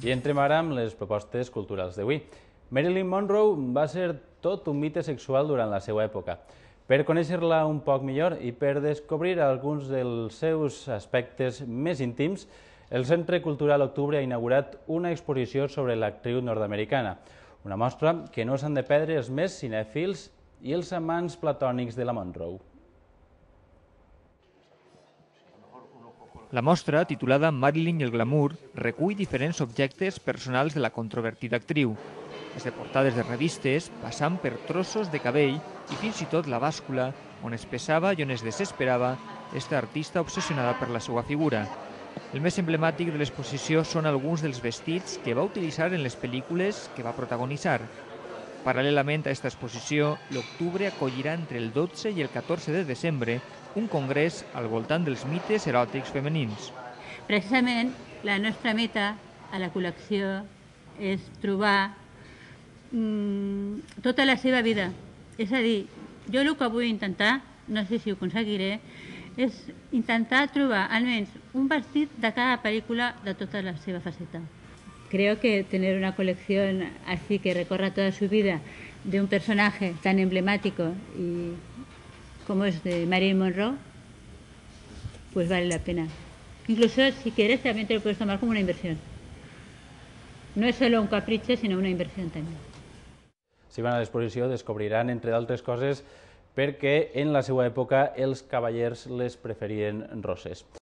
I entrem ara amb les propostes culturals d'avui. Marilyn Monroe va ser tot un mite sexual durant la seva època. Per conèixer-la un poc millor i per descobrir alguns dels seus aspectes més íntims, el Centre Cultural Octubre ha inaugurat una exposició sobre l'actriu nord-americana, una mostra que no s'han de perdre els més cinèfils i els amants platònics de la Monroe. La mostra, titulada Marilyn i el glamour, recull diferents objectes personals de la controvertida actriu, des de portades de revistes, passant per trossos de cabell i fins i tot la bàscula on es pesava i on es desesperava esta artista obsessionada per la seva figura. El més emblemàtic de l'exposició són alguns dels vestits que va utilitzar en les pel·lícules que va protagonitzar. Paral·lelament a aquesta exposició, l'Octubre acollirà entre el 12 i el 14 de desembre un congrés al voltant dels mites eròtics femenins. Precisament, la nostra meta a la col·lecció és trobar tota la seva vida. És a dir, jo el que vull intentar, no sé si ho aconseguiré, és intentar trobar almenys un vestit de cada pel·lícula de tota la seva faceta. Creo que tener una colección así que recorra toda su vida de un personaje tan emblemático y como es de Marilyn Monroe, pues vale la pena. Incluso si quieres también te lo puedes tomar como una inversión. No es solo un capricho, sino una inversión también. Si van a l'exposició descobriran, entre d'altres coses, perquè en la seva època els cavallers les preferien rosses.